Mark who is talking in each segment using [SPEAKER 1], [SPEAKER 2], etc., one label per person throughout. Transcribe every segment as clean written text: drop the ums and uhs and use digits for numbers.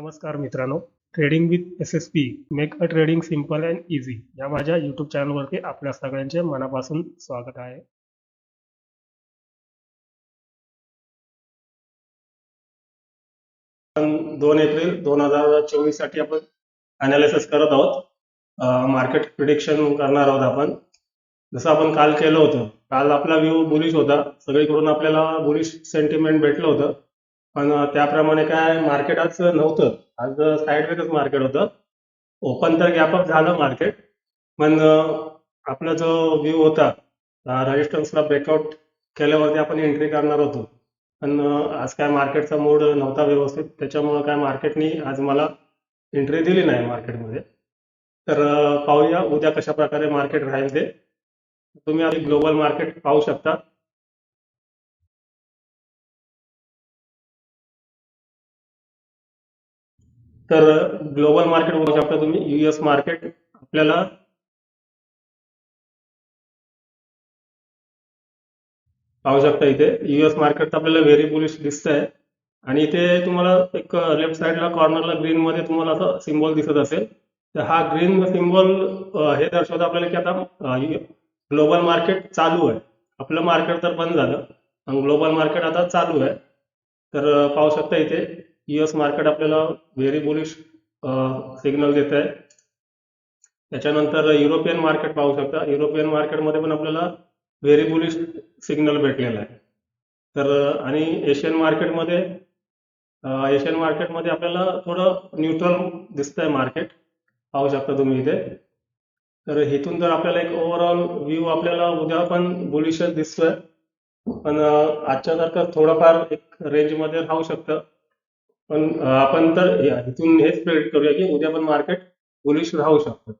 [SPEAKER 1] नमस्कार मित्रांनो. Trading with S-S-P make a trading simple and easy या माझ्या यूट्यूब चॅनलवरती आपल्या सगळ्यांचे मनापासून स्वागत आहे. आपण 2 एप्रिल 2024 साठी आपण अनालिसिस करत आहोत. मार्केट प्रिडिक्शन करणार आहोत आपण. जसं आपण काल केलं होतं. काल आपला व्ह्यू बुलिश होता. सगळीकडून आपल्याला बुलिश सेंटिमेंट भेटलं होतं. पण त्याप्रमाणे काय मार्केट आज नव्हतं. आज साईडवेजच मार्केट होतं. ओपन तर गॅप अप झालं मार्केट, पण आपला जो व्ह्यू होता रेजिस्टन्सला ब्रेकआउट केल्यावरती आपण एंट्री करणार होतो. पण आज काय मार्केटचा मूड नव्हता व्यवस्थित, त्याच्यामुळं काय मार्केटनी आज मला एंट्री दिली नाही मार्केटमध्ये. तर पाहूया उद्या कशा प्रकारे मार्केट राहील ते. तुम्ही आधी ग्लोबल मार्केट पाहू शकता. तर ग्लोबल मार्केट बघू शकता तुम्ही. युएस मार्केट आपल्याला पाहू शकता. इथे युएस मार्केट आपल्याला व्हेरी बुलिश दिसतंय आणि इथे तुम्हाला एक लेफ्ट साईडला कॉर्नरला ग्रीन मध्ये तुम्हाला असं सिम्बॉल दिसत असेल. तर हा ग्रीन सिम्बॉल हे दर्शवतं आपल्याला की आता ग्लोबल मार्केट चालू आहे. आपलं मार्केट तर बंद झालं आणि ग्लोबल मार्केट आता चालू आहे. तर पाहू शकता इथे युएस मार्केट आपल्याला व्हेरी बुलिश सिग्नल देत आहे. त्याच्यानंतर युरोपियन मार्केट पाहू शकता. युरोपियन मार्केटमध्ये पण आपल्याला व्हेरी बुलिश सिग्नल भेटलेला आहे. तर आणि एशियन मार्केटमध्ये आपल्याला थोडं न्यूट्रल दिसतंय मार्केट. पाहू शकता तुम्ही इथे. तर इथून तर आपल्याला एक ओव्हरऑल व्ह्यू आपल्याला उद्या पण बुलिशच दिसतोय. पण आजच्या सारखं थोडंफार एक रेंजमध्ये राहू शकतं. पण आपण तर इथून हेच प्रेडिक्ट करूया की उद्या पण मार्केट बुलिश राहू शकतं.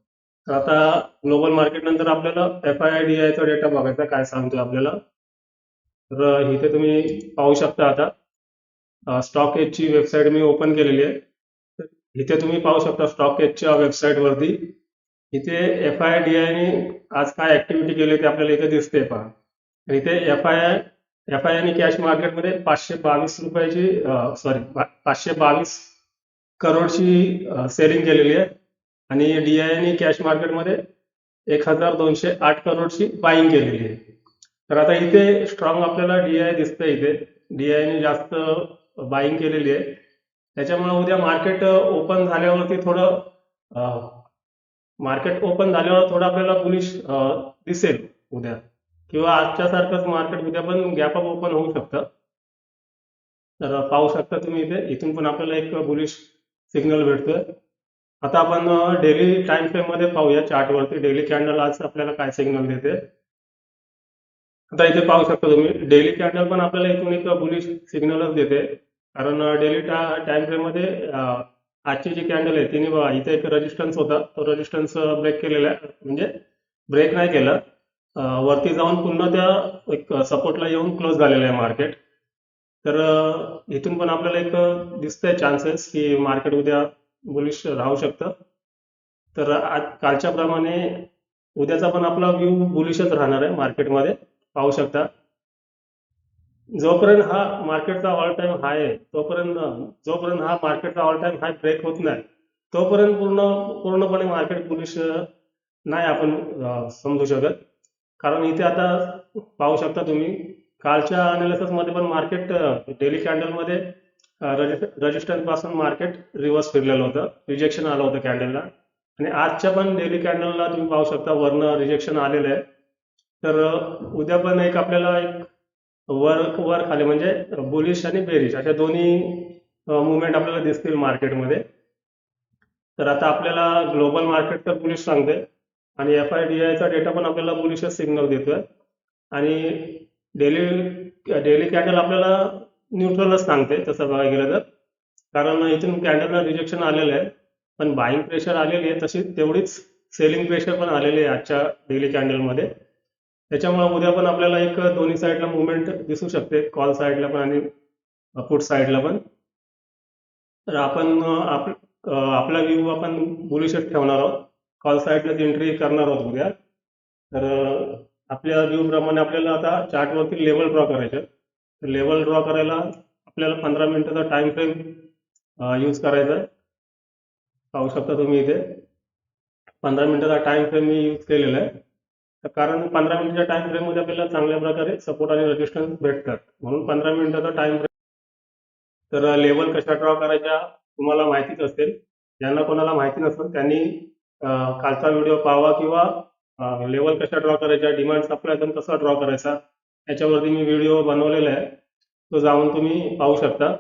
[SPEAKER 1] तर आता ग्लोबल मार्केट नंतर आपल्याला FIDI चा डेटा बघायचा काय सांगतोय आपल्याला. तर इथे तुम्ही पाहू शकता आता स्टॉक एक्सची वेबसाईट मी ओपन केलेली आहे. तर इथे तुम्ही पाहू शकता स्टॉक एक्सच्या वेबसाईटवरती इथे FIDI ने आज काय ऍक्टिव्हिटी केली ते आपल्याला इथे दिसते पहा. तर इथे FII ने कॅश मार्केटमध्ये 522 रुपयाची 522 करोडची सेलिंग केलेली आहे आणि DI ने कॅश मार्केटमध्ये 1208 करोडची बाईंग केलेली आहे. तर आता इथे स्ट्रॉंग आपल्याला DI दिसतंय. इथे DI ने जास्त बाईंग केलेली आहे. त्याच्यामुळे उद्या मार्केट ओपन झाल्यावर थोडं आपल्याला बुलिश दिसेल उद्या, किंवा आजच्या सारखंच मार्केट उद्या पण गॅप अप ओपन होऊ शकतं. तर पाहू शकता तुम्ही इथे. इथून पण आपल्याला एक बुलिश सिग्नल भेटतोय. आता आपण डेली टाइम फ्रेम मध्ये पाहूया चार्टवरती डेली कॅन्डल आज आपल्याला काय सिग्नल देते. आता इथे पाहू शकता तुम्ही डेली कॅन्डल पण आपल्याला इथून एक बुलिश सिग्नलच देते. कारण डेली टाइम फ्रेम मध्ये आजची जी कॅन्डल आहे तिने बघा इथे एक रेजिस्टन्स होता, तो रेजिस्टन्स ब्रेक केलेला आहे. म्हणजे ब्रेक नाही केला, वरती जाऊन पुन्हा त्या एक सपोर्टला येऊन क्लोज झालेलं आहे मार्केट. तर इथून पण आपल्याला एक दिसतंय चान्सेस की मार्केट उद्या बुलिश राहू शकतं. तर आज कालच्या प्रमाणे उद्याचा पण आपला व्ह्यू बुलिशच राहणार आहे मार्केटमध्ये. पाहू शकता जोपर्यंत हा मार्केटचा ऑल टाइम हाय आहे जोपर्यंत हा मार्केटचा ऑल टाइम हाय ब्रेक होत नाही तोपर्यंत पूर्णपणे मार्केट बुलिश नाही आपण समजू शकत. कारण इथे आता पाहू शकता तुम्ही कालच्या अनालिसिस मध्ये पण मार्केट डेली कॅन्डल मध्ये रेजिस्टन्स पासून मार्केट रिव्हर्स फिरलेलं होतं, रिजेक्शन आलं होतं कॅन्डलला. आणि आजच्या पण डेली कॅन्डलला तुम्ही पाहू शकता वरनं रिजेक्शन आलेलं आहे. तर उद्या पण एक आपल्याला एक वर वर खाली म्हणजे बुलिश आणि बेरिश अशा दोन्ही मुवमेंट आपल्याला दिसतील मार्केटमध्ये. तर आता आपल्याला ग्लोबल मार्केट तर बुलिश सांगते आणि FIDI चा डेटा पण आपल्याला बुलिशच सिग्नल देतोय. आणि डेली डेली कॅन्डल आपल्याला न्यूट्रलच सांगते तसं बघायला गेलं तर. कारण इथून कॅन्डलला रिजेक्शन आलेलं आहे, पण बाईंग प्रेशर आलेली आहे, तशी तेवढीच सेलिंग प्रेशर पण आलेली आहे आजच्या डेली कॅन्डलमध्ये. त्याच्यामुळे उद्या पण आपल्याला एक दोन्ही साईडला मुवमेंट दिसू शकते, कॉल साईडला पण आणि पुट साईडला पण. तर आपण आपला व्ह्यू आपण बुलिशच ठेवणार आहोत. कॉल साईडलाच एंट्री करणार आहोत उद्या. तर आपल्या व्ह्यू प्रमाणे आपल्याला आता चार्टवरती लेवल ड्रॉ करायचे. लेवल ड्रॉ करायला आपल्याला 15 मिनिटाचा टाइम फ्रेम यूज करायचा आहे. पाहू शकता तुम्ही इथे 15 मिनिटाचा टाइम फ्रेम मी यूज केलेला आहे. तर कारण 15 मिनिटाच्या टाइम फ्रेम मध्ये आपल्याला चांगल्या प्रकारे सपोर्ट आणि रेजिस्टन्स भेटतात, म्हणून 15 मिनिटाचा टाइम फ्रेम. तर लेवल कशा ड्रॉ करायच्या तुम्हाला माहितीच असेल. ज्यांना कोणाला माहिती नसेल त्यांनी कालचा व्हिडिओ पाहावा, किंवा लेवल कशा ड्रॉ करायच्या, डिमांड सप्लाय कसा ड्रॉ करायचा याच्यावरती मी व्हिडिओ बनवलेला आहे, तो जाऊन तुम्ही पाहू शकता.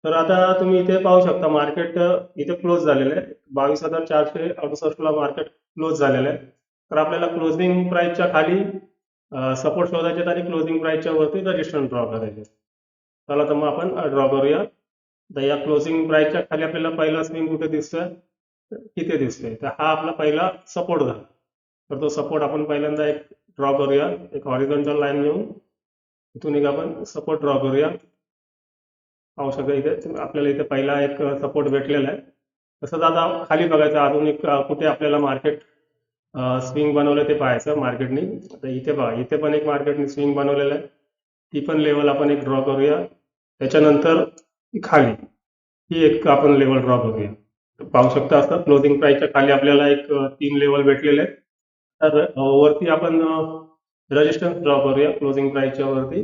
[SPEAKER 1] तर आता तुम्ही इथे पाहू शकता मार्केट इथे क्लोज झालेलं आहे. 22,468 ला मार्केट क्लोज झालेलं आहे. तर आपल्याला क्लोजिंग प्राइसच्या खाली सपोर्ट शोधायचे आणि क्लोजिंग प्राइसच्या वरती रजिस्टन्स ड्रॉ करायचे. चला तर मग आपण ड्रॉ करूया. तर या क्लोजिंग प्राइसच्या खाली आपल्याला पहिला स्विंग कुठे दिसतोय, इथे दिसतोय. तर हा आपला पहिला सपोर्ट झाला. तर तो सपोर्ट आपण पहिल्यांदा एक ड्रॉ करूया, एक हॉरिझॉन्टल लाईन घेऊन इथून एक आपण सपोर्ट ड्रॉ करूया. पाहू शकता इथे आपल्याला इथे पहिला एक सपोर्ट भेटलेला आहे. तसंच आता खाली बघायचं अजून एक कुठे आपल्याला मार्केट स्विंग बनवलं ते पाहायचं मार्केटनी. आता इथे बघा, इथे पण एक मार्केटनी स्विंग बनवलेलं आहे. ती पण लेवल आपण एक ड्रॉ करूया. त्याच्यानंतर खाली ही एक आपण लेवल ड्रॉ करूया. तर पाहू शकता असं क्लोजिंग प्राइसच्या खाली आपल्याला एक 3 लेवल भेटलेले आहेत. तर वरती आपण रेजिस्टन्स ड्रॉ करूया क्लोजिंग प्राइसच्या वरती.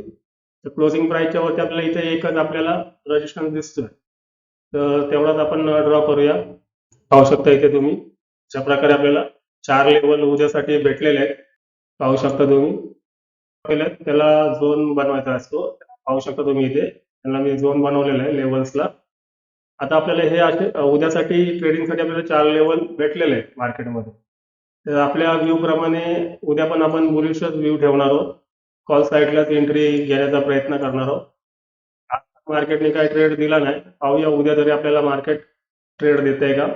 [SPEAKER 1] तर क्लोजिंग प्राइसच्या वरती आपल्याला इथे एकच आपल्याला रेजिस्टन्स दिसतोय, तर तेवढाच आपण ड्रॉ करूया. पाहू शकता इथे तुम्ही अशा प्रकारे आपल्याला 4 लेवल उद्यासाठी भेटलेले आहेत. पाहू शकता तुम्ही त्याला झोन बनवायचा असतो. पाहू शकता तुम्ही इथे त्याला मी झोन बनवलेला आहे लेवल्सला. आता आपल्याला हे असे उद्यासाठी ट्रेडिंगसाठी आपल्याला 4 लेवल भेटलेले आहेत मार्केटमध्ये. तर आपल्या व्ह्यू प्रमाणे उद्या पण आपण बुलिशच व्ह्यू ठेवणार आहोत. कॉल साईडलाच एंट्री घेण्याचा प्रयत्न करणार आहोत. आज मार्केटने काही ट्रेड दिला नाही, पाहूया उद्या तरी आपल्याला मार्केट ट्रेड देतंय का.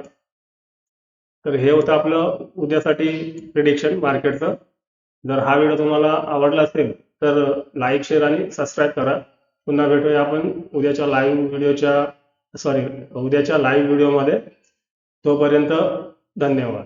[SPEAKER 1] तर हे होतं आपलं उद्यासाठी प्रिडिक्शन मार्केटचं. जर हा व्हिडिओ तुम्हाला आवडला असेल तर लाईक, शेअर आणि सबस्क्राईब करा. पुन्हा भेटूया आपण उद्याच्या लाईव्ह व्हिडिओमध्ये. तोपर्यंत धन्यवाद.